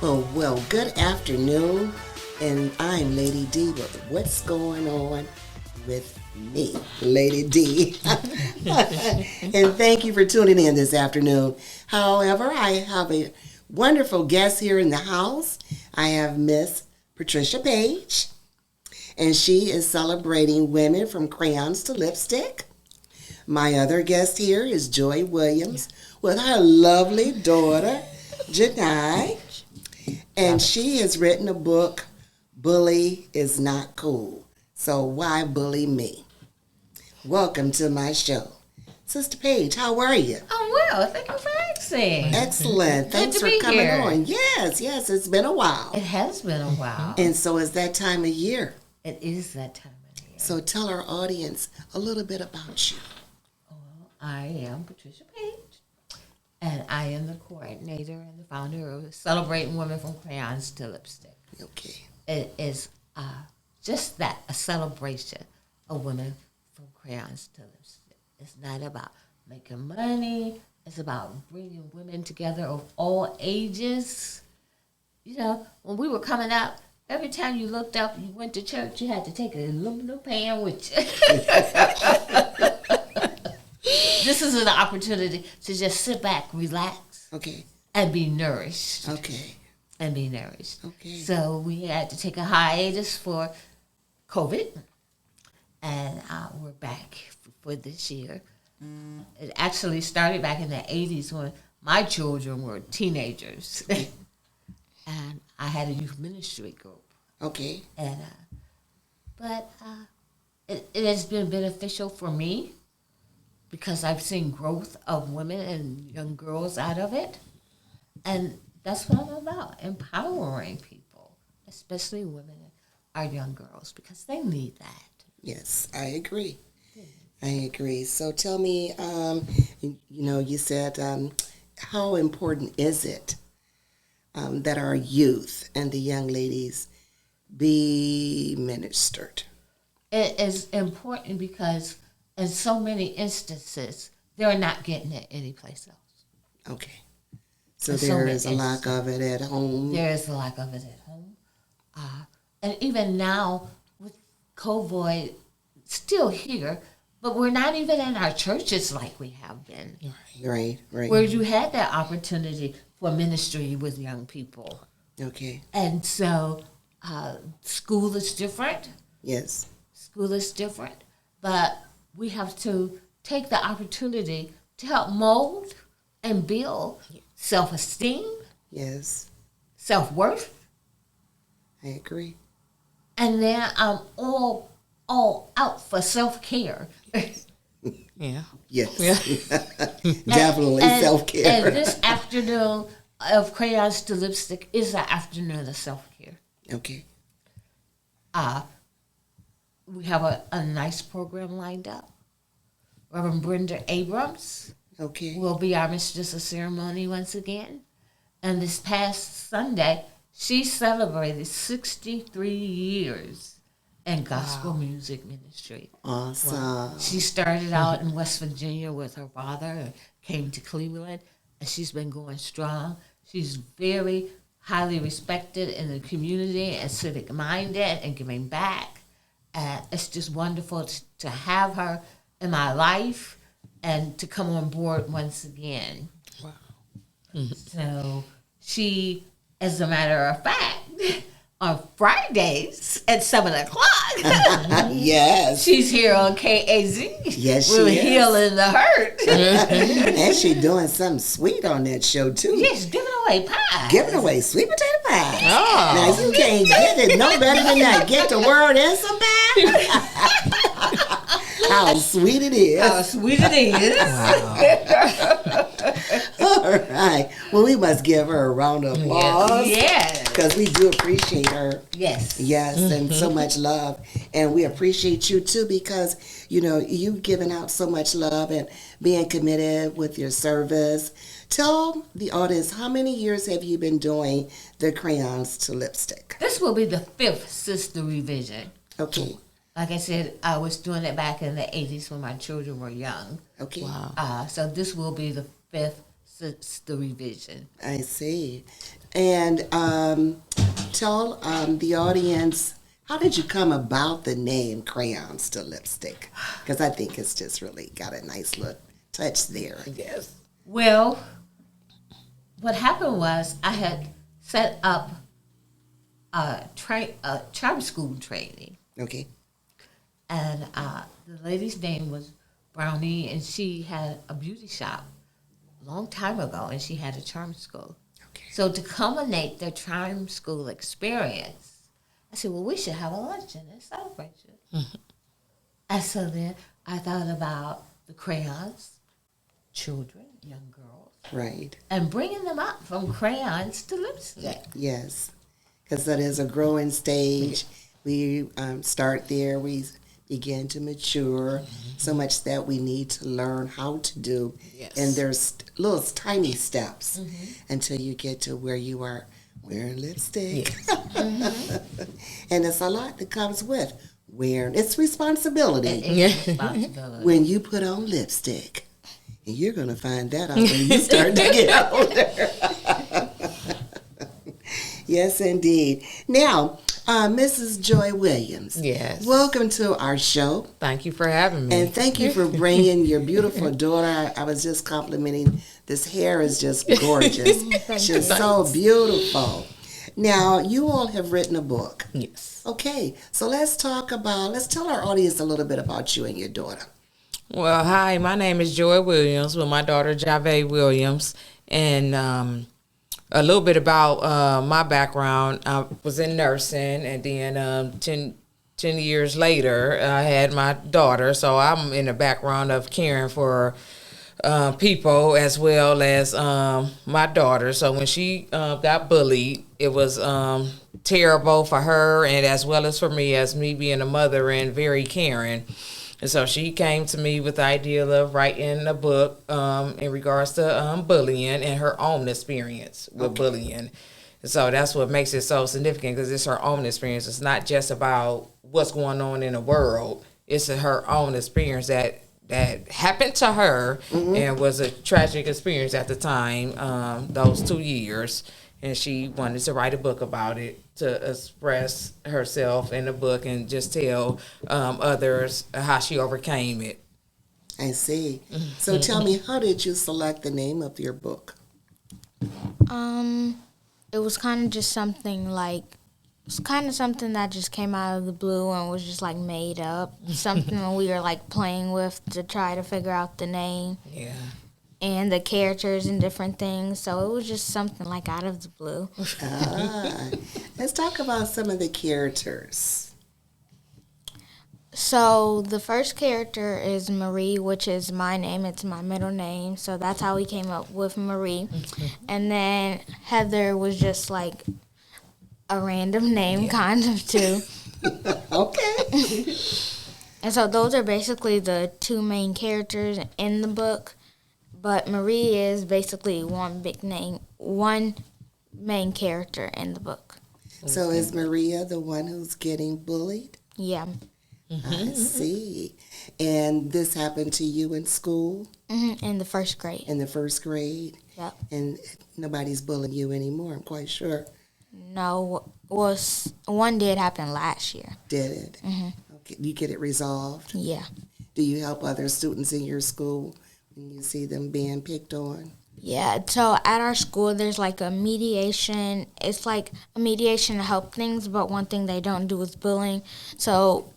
Well, good afternoon, and I'm Lady D. But what's going on with me, Lady D? And thank you for tuning in this afternoon. However, I have a wonderful guest here in the house. I have Miss Patricia Page, and she is celebrating women from crayons to lipstick. My other guest here is Joy Williams with her lovely daughter, Janai. And she has written a book, Bully is Not Cool. So why bully me? Welcome to my show. Sister Paige, how are you? I'm well. Thank you for asking. Excellent. Thanks for coming on. Yes, it's been a while. It has been a while. And so it's that time of year. It is that time of year. So tell our audience a little bit about you. I am Patricia Page, and I am the coordinator and the founder of Celebrating Women from Crayons to Lipstick. Okay. It is just that, a celebration of women from crayons to lipstick. It's not about making money. It's about bringing women together of all ages. You know, when we were coming up, every time you looked up, you went to church, you had to take an aluminum pan with you. This is an opportunity to just sit back, relax, Okay. and be nourished. Okay. Okay. So we had to take a hiatus for COVID, and we're back for this year. It actually started back in the 80s when my children were teenagers, and I had a youth ministry group. Okay. And but it has been beneficial for me, because I've seen growth of women and young girls out of it. And that's what I'm about, empowering people, especially women, our young girls, because they need that. Yes, I agree. So tell me, you said, how important is it that our youth and the young ladies be ministered? It is important because in so many instances, they're not getting it anyplace else. Okay. So there is a lack of it at home. There is a lack of it at home. And even now, with COVID still here, but we're not even in our churches like we have been. Right. Where you had that opportunity for ministry with young people. Okay. And so school is different. Yes. School is different. But we have to take the opportunity to help mold and build self-esteem. Yes. Self-worth. I agree. And then I'm all out for self-care. Yeah. Yes. Definitely self-care. And this afternoon of Crayons to Lipstick is an afternoon of self-care. Okay. We have a nice program lined up. Reverend Brenda Abrams will be our mistress of ceremony once again. And this past Sunday, she celebrated 63 years in gospel music ministry. Awesome. Well, she started out in West Virginia with her father and came to Cleveland, and she's been going strong. She's very highly respected in the community and civic-minded and giving back. And it's just wonderful to have her in my life and to come on board once again. Wow. So she, as a matter of fact, on Fridays at 7 o'clock, yes, she's here on KAZ. Yes, she with is. Healing the Hurt. And she's doing something sweet on that show, too. Yes, giving away pie. Giving away sweet potato pie. Oh. Now, you can't get it no better than that. Get the word and some pie. How sweet it is. How sweet it is. All right. Well, we must give her a round of applause. Yes. Because we do appreciate her. Yes. Yes, and so much love. And we appreciate you, too, because, you've given out so much love and being committed with your service. Tell the audience, how many years have you been doing the Crayons to Lipstick? This will be the 5th sister revision. Okay. Like I said, I was doing it back in the 80s when my children were young. Okay. Wow. So this will be the 5th the revision. I see. And tell the audience, how did you come about the name Crayons to Lipstick? Because I think it's just really got a nice little touch there. Yes. Well, what happened was I had set up a charm school training, Okay. and the lady's name was Brownie, and she had a beauty shop a long time ago, and she had a charm school. Okay. So to culminate their charm school experience, I said, well, we should have a luncheon and celebration. And so then I thought about the crayons, children, young girls, Right. and bringing them up from crayons to lipstick. Yes. Because that is a growing stage. We start there. We begin to mature so much that we need to learn how to do. Yes. And there's little tiny steps until you get to where you are wearing lipstick. Yes. And it's a lot that comes with wearing. It's responsibility It's responsibility. when you put on lipstick. And you're going to find that out when you start to get older. Yes, indeed. Now, Mrs. Joy Williams. Yes. Welcome to our show. Thank you for having me. And thank you for bringing your beautiful daughter. I was just complimenting. This hair is just gorgeous. She's so beautiful. Now, you all have written a book. Yes. Okay, so let's tell our audience a little bit about you and your daughter. Well, hi, my name is Joy Williams with my daughter Jave Williams. And a little bit about my background. I was in nursing, and then 10 years later, I had my daughter. So I'm in the background of caring for people as well as my daughter. So when she got bullied, it was terrible for her and as well as for me, as me being a mother and very caring. And so she came to me with the idea of writing a book in regards to bullying and her own experience with bullying. And so that's what makes it so significant, because it's her own experience. It's not just about what's going on in the world. It's her own experience that happened to her and was a tragic experience at the time, those 2 years. And she wanted to write a book about it, to express herself in the book and just tell others how she overcame it. I see. So tell me, how did you select the name of your book? It was kind of just something that just came out of the blue and was just like made up. Something we were like playing with to try to figure out the name Yeah. and the characters and different things. So it was just something like out of the blue. Let's talk about some of the characters. So the first character is Marie, which is my name. It's my middle name. So that's how we came up with Marie. And then Heather was just like a random name, kind of, too. Okay. And so those are basically the two main characters in the book. But Marie is basically one main character in the book. So is Maria the one who's getting bullied? Yeah. I see. And this happened to you in school, In the first grade. in the first grade? Yep. And nobody's bullying you anymore, I'm quite sure. No, one did happen last year. Did it? Okay. You get it resolved? Yeah. Do you help other students in your school when you see them being picked on? Yeah, so at our school, there's like a mediation. It's like a mediation to help things, but one thing they don't do is bullying. So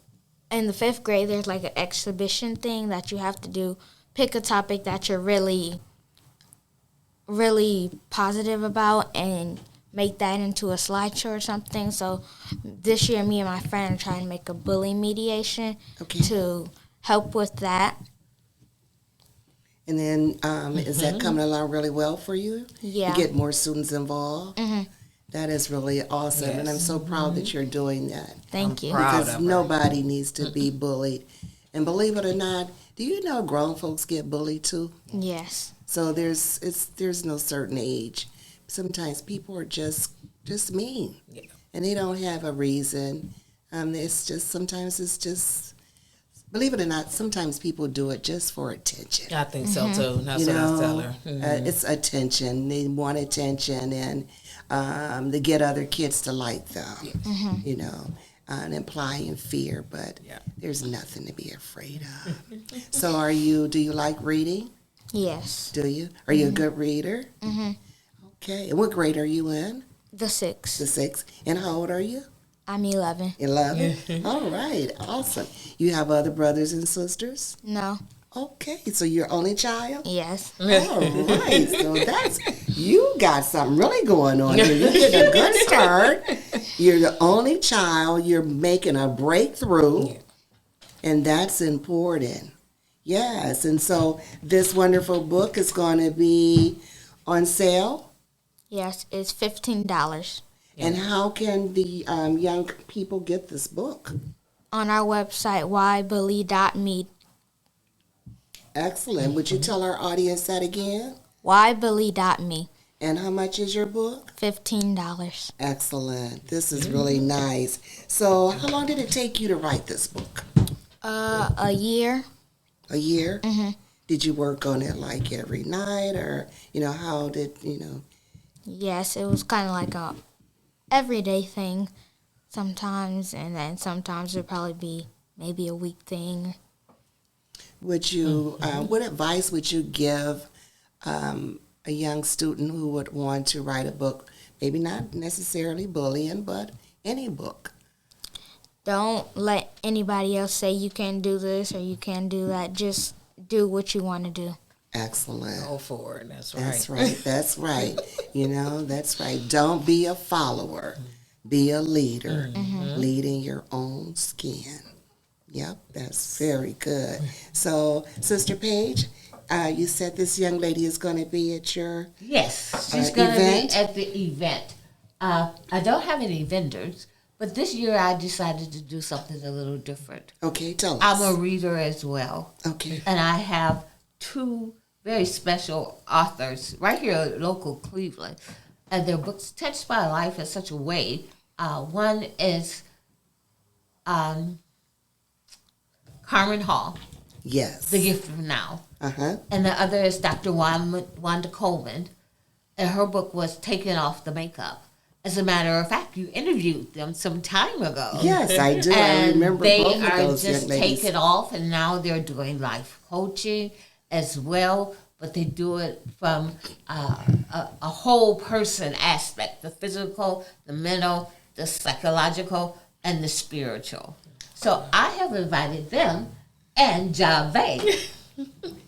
in the 5th grade, there's like an exhibition thing that you have to do. Pick a topic that you're really, really positive about and make that into a slideshow or something. So this year, me and my friend are trying to make a bullying mediation to help with that. And then is that coming along really well for you? Yeah. You get more students involved? That is really awesome, and I'm so proud that you're doing that. Thank you. proud. Because of her. nobody needs to be bullied. And believe it or not, do you know grown folks get bullied too? Yes. So there's no certain age. Sometimes people are just mean, and they don't have a reason. Sometimes it's just believe it or not, sometimes people do it just for attention. I think so too. That's You what I know, tell her. it's attention. They want attention and they get other kids to like them, you know, and implying fear, but Yeah. there's nothing to be afraid of. So do you like reading? Yes. Do you? Are you a good reader? Mm-hmm. Okay. And what grade are you in? The 6th. The 6th. And how old are you? I'm 11. 11? All right. Awesome. You have other brothers and sisters? No. Okay. So you're only child? Yes. All right. So you got something really going on here. You're getting a good start. You're the only child. You're making a breakthrough. Yeah. And that's important. Yes. And so this wonderful book is going to be on sale. Yes, it's $15 And how can the young people get this book? on our website, whybully.me. Excellent. Would you tell our audience that again? Whybully.me. And how much is your book? $15. Excellent. This is really nice. So how long did it take you to write this book? A year. A year? Mm-hmm. Did you work on it like every night or, how did, Yes, it was kind of like a everyday thing sometimes, and then sometimes it'd probably be maybe a week thing. Would you, what advice would you give a young student who would want to write a book, maybe not necessarily bullying, but any book? Don't let anybody else say you can't do this or you can't do that. Just do what you want to do. Excellent. Go for it. That's right. That's right. That's right. That's right. Don't be a follower. Be a leader. Leading your own skin. Yep, that's very good. So, Sister Paige, you said this young lady is going to be at your Yes, she's going to event? be at the event. I don't have any vendors, but this year I decided to do something a little different. Okay, tell us. I'm a reader as well, Okay. and I have two very special authors right here at local Cleveland, and their books touched my life in such a way. One is Carmen Hall, Yes. The Gift of Now, Uh-huh. and the other is Dr. Wanda Coleman, and her book was Taking Off the Makeup. As a matter of fact, you interviewed them some time ago. Yes, I do. I And remember they both of are those just young ladies. taken off, and now they're doing life coaching as well, but they do it from a whole person aspect: the physical, the mental, the psychological, and the spiritual. So I have invited them and Javed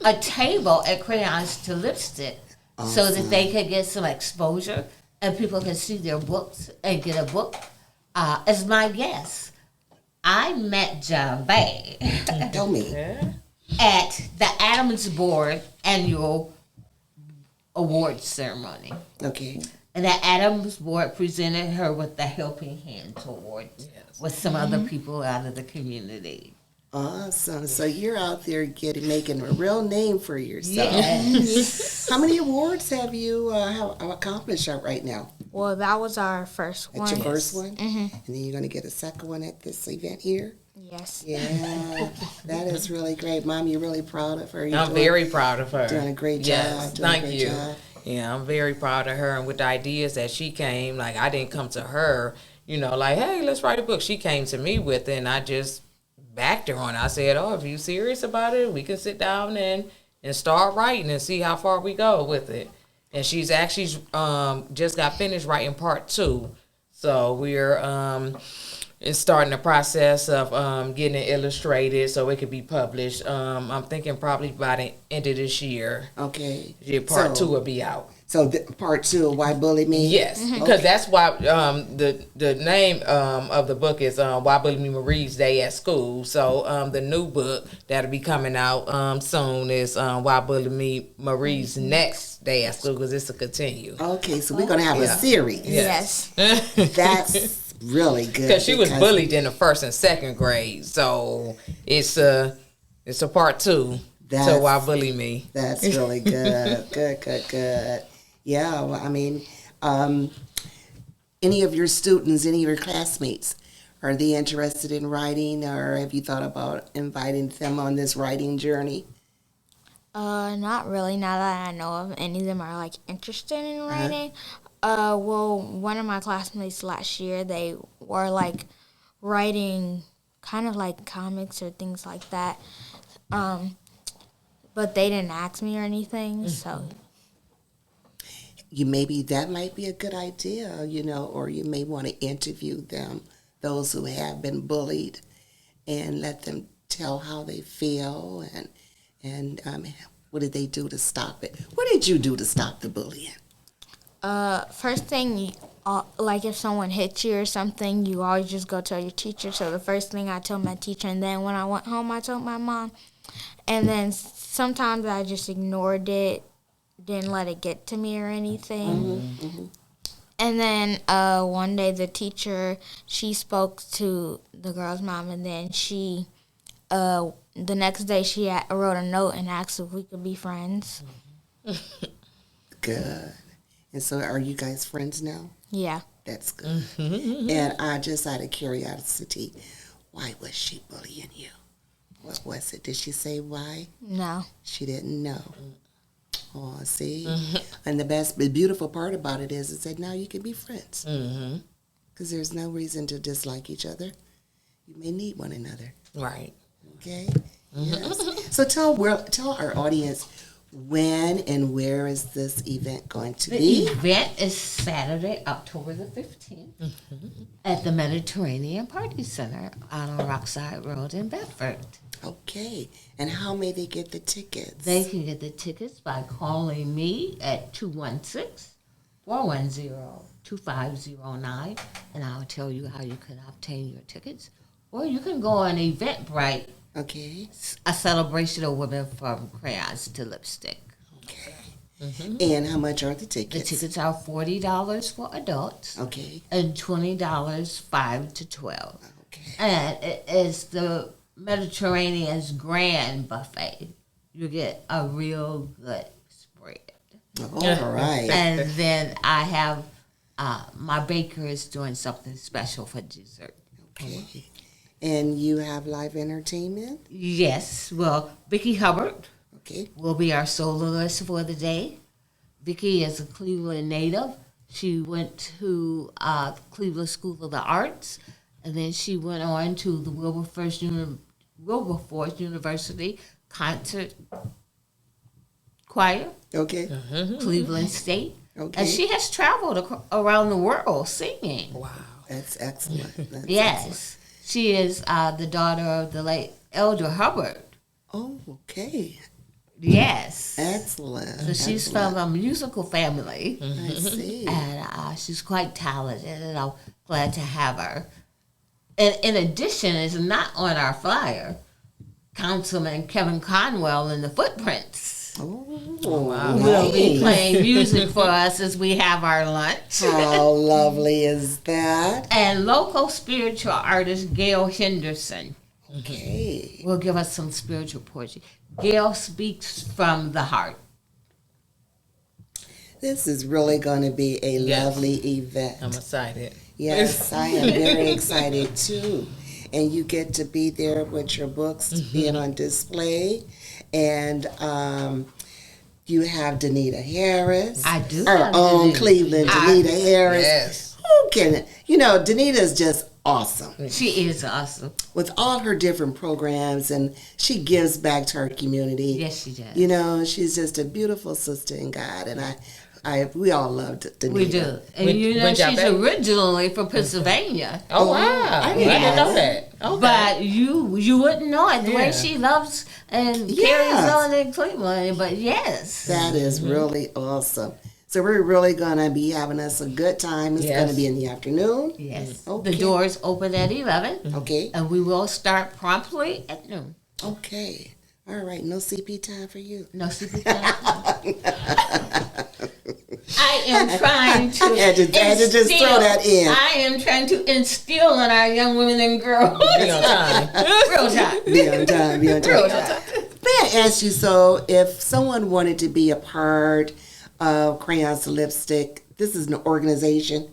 a table at Crayons to Lipstick so that they could get some exposure and people can see their books and get a book as my guest. I met Javed Tell me. at the Adams Board annual award ceremony. Okay. And the Adams Board presented her with the Helping Hands Award with some other people out of the community. Awesome. So you're out there making a real name for yourself. Yes. How many awards have you accomplished right now? Well, that was our first That's one. your first one? And then you're going to get a second one at this event here? Yes. Yeah. That is really great. Mom, you're really proud of her. You're I'm very proud of her. doing a great Yes, job. Doing a thank great you. job. Yeah, I'm very proud of her. And with the ideas that she came, like I didn't come to her, like, hey, let's write a book. She came to me with it, and I just backed her on it. I said, oh, if you're serious about it, we can sit down and start writing and see how far we go with it. And she's actually just got finished writing part 2. So we're starting the process of getting it illustrated so it could be published. I'm thinking probably by the end of this year. Okay. Yeah, part 2 will be out. So part 2 of Why Bully Me? Yes, because that's why the name of the book is Why Bully Me Marie's Day at School. So the new book that'll be coming out soon is Why Bully Me Marie's Next Day at School, because it's a continue. Okay, so we're going to have a Yeah. series. Yes. That's really good. Because she was bullied in the 1st and 2nd grade, so it's a part 2 to Why Bully Me. That's really good. Good. Yeah, well, I mean, any of your students, any of your classmates Are they interested in writing, or have you thought about inviting them on this writing journey? Not really. Not that I know of any of them are like interested in writing. Well, one of my classmates last year, they were like writing kind of like comics or things like that. But they didn't ask me or anything, so. Maybe that might be a good idea, or you may want to interview them, those who have been bullied, and let them tell how they feel and what did they do to stop it? What did you do to stop the bullying? First thing, like if someone hits you or something, you always just go tell your teacher. So the first thing I told my teacher, and then when I went home, I told my mom. And then sometimes I just ignored it, didn't let it get to me or anything. And then one day the teacher, she spoke to the girl's mom, and then she, the next day she wrote a note and asked if we could be friends. Good. And so are you guys friends now? Yeah. That's good. And just out of curiosity, why was she bullying you? What was it? Did she say why? No. She didn't know. Oh, see? And the beautiful part about it is that now you can be friends. Because there's no reason to dislike each other. You may need one another. Right. Okay? Yes. So tell our audience, when and where is this event going to The be? event is Saturday, October the 15th at the Mediterranean Party Center out on Rockside Road in Bedford. Okay. And how may they get the tickets? They can get the tickets by calling me at 216-410-2509, and I'll tell you how you can obtain your tickets. Or you can go on Eventbrite, Okay. a celebration of women from crayons to lipstick. Okay. And how much are the The tickets? tickets are $40 for adults Okay. and $20 5 to 12. Okay. And it is the Mediterranean's grand buffet. You get a real good spread. All right. And then I have my baker is doing something special for dessert. Okay. And you have live entertainment? Yes, well, Vicki Hubbard Okay. will be our soloist for the day. Vicki is a Cleveland native. She went to Cleveland School of the Arts, and then she went on to the Wilberforce University Concert Choir, Okay. Cleveland State. Okay. And she has traveled around the world singing. Wow. That's excellent. That's Yes. She is the daughter of the late Elder Hubbard. excellent. Oh, okay. Yes. Excellent. So she's from a musical family, I see. and she's quite talented, and I'm glad to have her. And in addition, it's not on our flyer, Councilman Kevin Conwell and the Footprints Oh, will be nice. playing music for us as we have our lunch. How lovely is that? And local spiritual artist Gail Henderson Okay. will give us some spiritual poetry. Gail speaks from the heart. This is really going to be a Yes. lovely event. I'm excited. Yes, I am very excited too. And you get to be there with your books being on display. And you have Danita Harris. I do Our have own Danita. Cleveland Danita Harris. Yes. Who can, Danita is just awesome. She is awesome. With all her different programs, and she gives back to her community. Yes, she does. She's just a beautiful sister in God, and we all loved Danita. We do. And When she's y'all back? originally from Pennsylvania. Oh, wow. I I didn't didn't know know that. Okay. But you wouldn't know it the way Yeah. she loves and Yes. carries on in Cleveland. But yes. That is really awesome. So we're really gonna be having us a good time. It's Yes. gonna be in the afternoon. Yes. Okay. The doors open at 11, Okay. and we will start promptly at noon. Okay. All right. No CP time for you. No CP time. I am trying to. Had to just throw instill- that in. I am trying to instill in our young women and girls. Be on time. Real time. Be on time. Be on Real time. time. May I ask you, so if someone wanted to be a part of Crayons to Lipstick, this is an organization?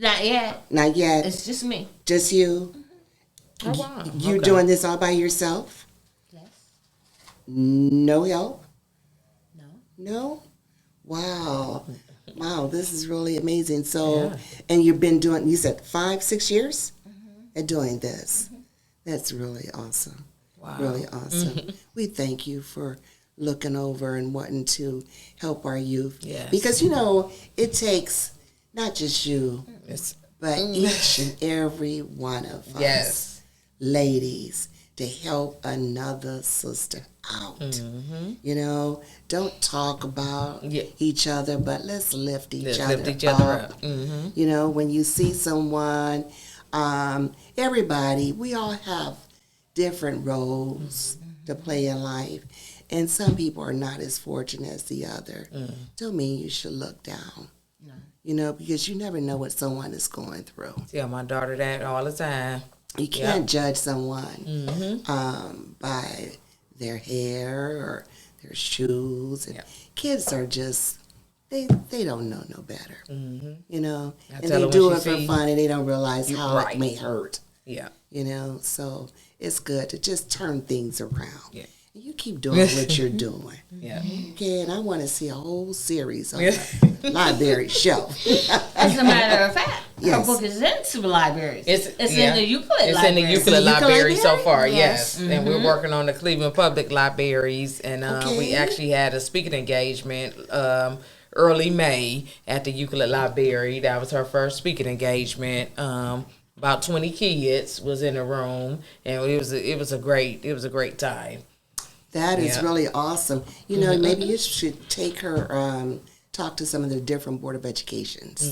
Not yet. Not yet. It's just me. Just you. Oh, wow. You're Okay. doing this all by yourself? Yes. No help? No. No? Wow. Wow, this is really amazing. So, Yeah. and you've been doing, you said 5-6 years at doing this. That's really awesome. Wow. Really awesome. We thank you for looking over and wanting to help our youth. Yes. Because, it takes not just you, It's, but each and every one of us, yes. ladies, to help another sister out. Don't talk about Yeah. each other, but let's lift each Let's other lift each other up. up. Mm-hmm. When you see someone, everybody, we all have different roles to play in life. And some people are not as fortunate as the other. Don't mean you should look down. Because you never know what someone is going through. Tell my daughter that all the time. You can't judge someone by their hair or their shoes. And kids are just, they don't know no better. And tell they her do when it she for see- fun and they don't realize how right. it may hurt. Yeah. So it's good to just turn things around. Yeah. You keep doing what you're doing. Yeah. Okay, and I want to see a whole series on the library shelf. As a matter of fact, Yes. her book is in libraries. It's yeah. in the Euclid It's library. in the Euclid Euclid Library so Library? far, Yes. yes. And we're working on the Cleveland Public Libraries. And Okay. we actually had a speaking engagement early May at the Euclid Library. That was her first speaking engagement. About 20 kids was in the room, and it was a great time. That is Yeah. really awesome. Maybe you should take her, talk to some of the different Board of Educations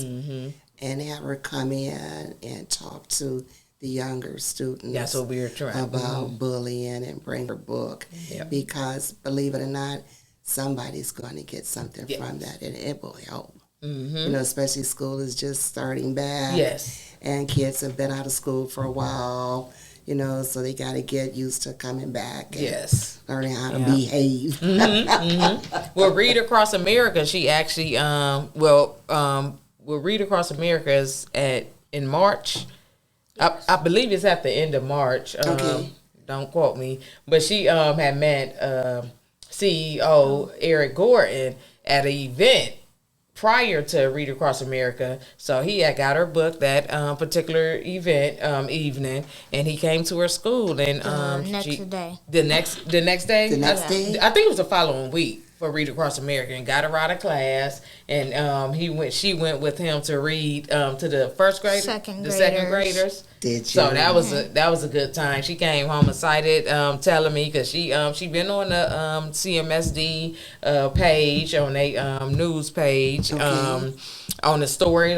and have her come in and talk to the younger students. That's what we were trying about bullying and bring her book. Yep. Because believe it or not, somebody's going to get something Yes. from that and it will help. Especially school is just starting back. Yes. And kids have been out of school for a while. So they got to get used to coming back and Yes. learning how to Yeah. behave. Well, Read Across America, she actually, Read Across America is in March. I believe it's at the end of March. Okay. Don't quote me. But she had met CEO Eric Gordon at an event prior to Read Across America. So he had got her book that particular event evening, and he came to her school. And Next day. the next day, The next day? I think it was the following week for Read Across America, and got her out of class. And she went with him to read to the first graders, Second the second graders. graders. Did you? So that was a good time. She came home excited, telling me because she been on the CMSD page, on a news page, Okay. on the story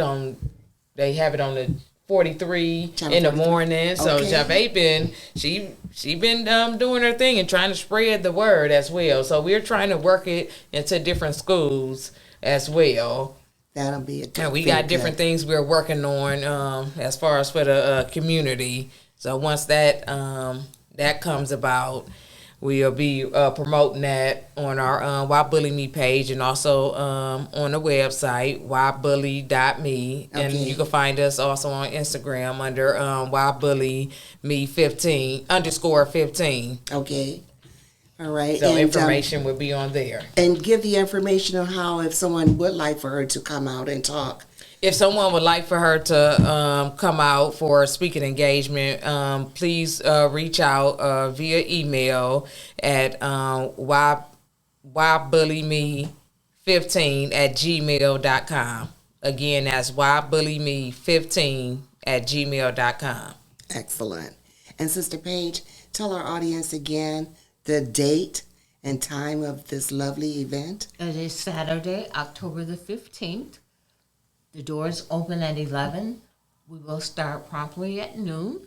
they have it on the 43 Channel in the 43. morning. So Okay. Javay she been doing her thing and trying to spread the word as well. So we're trying to work it into different schools as well. That'll be a good And we thing, got different good. things we're working on as far as for the community. So once that comes about, we'll be promoting that on our Why Bully Me page, and also on the website whybully.me. And Okay. you can find us also on Instagram under Why Bully Me 15 _15. Okay. All right. So and, information will be on there. and give the information on how if someone would like for her to come out and talk. If someone would like for her to come out for a speaking engagement, please reach out via email at whybullyme15@gmail.com. Again, that's whybullyme15@gmail.com. Excellent. And Sister Paige, tell our audience again the date and time of this lovely event. It is Saturday, October the 15th. The doors open at 11. We will start promptly at noon.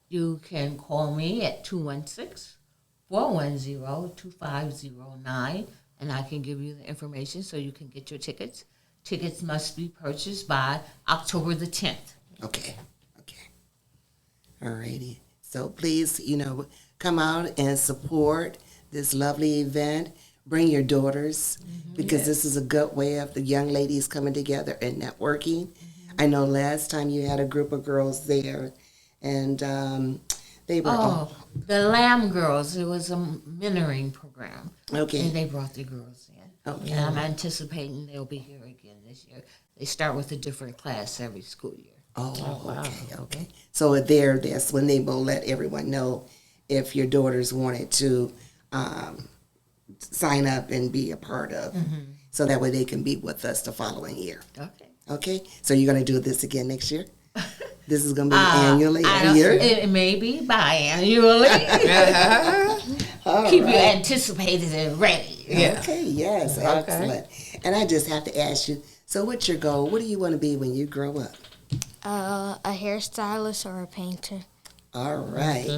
You can call me at 216-410-2509, and I can give you the information so you can get your tickets. Tickets must be purchased by October the 10th. Okay. All righty. So please, come out and support this lovely event. Bring your daughters because this is a good way of the young ladies coming together and networking. I know last time you had a group of girls there, and they were all the Lamb Girls. It was a mentoring program. okay. And they brought the girls in. Okay. And I'm anticipating they'll be here again this year. They start with a different class every school year. Oh, okay. So that's when they will let everyone know if your daughters wanted to sign up and be a part of, so that way they can be with us the following year. Okay. Okay, so you're going to do this again next year? This is going to be annually, a year? It may be biannually. All Keep you right. anticipated and ready. Yeah. Okay, yes, excellent. And I just have to ask you, so what's your goal? What do you want to be when you grow up? A hairstylist or a painter. All right,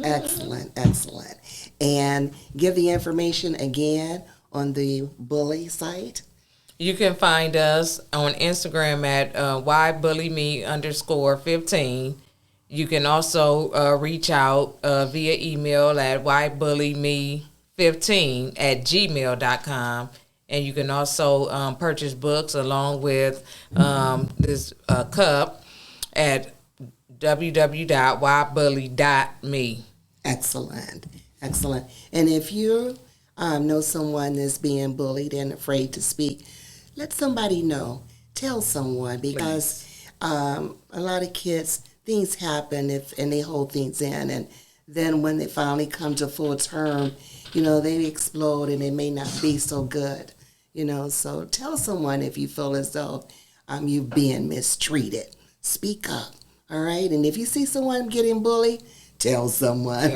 excellent, excellent. And give the information again on the Bully site. You can find us on Instagram at whybullyme_15. You can also reach out via email at whybullyme15@gmail.com. And you can also purchase books along with this cup at www.whybully.me. Excellent, excellent. And if you know someone that's being bullied and afraid to speak, let somebody know. Tell someone, because a lot of kids, things happen and they hold things in, and then when they finally come to full term, they explode and it may not be so good. So tell someone if you feel as though you're being mistreated. Speak up, all right? And if you see someone getting bullied, tell someone.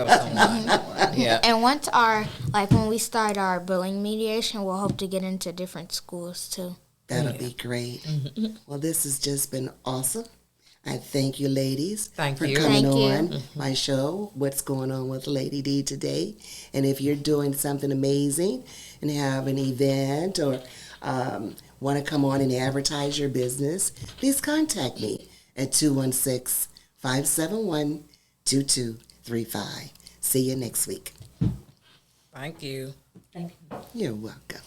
Yeah. And once when we start our bullying mediation, we'll hope to get into different schools too. That'll be great. Well, this has just been awesome. I thank you, ladies, Thank for you. coming Thank you. on my show, What's Going On with Lady D today. And if you're doing something amazing and have an event or want to come on and advertise your business, please contact me at 216-571-2235. See you next week. Thank you. Thank you. You're welcome.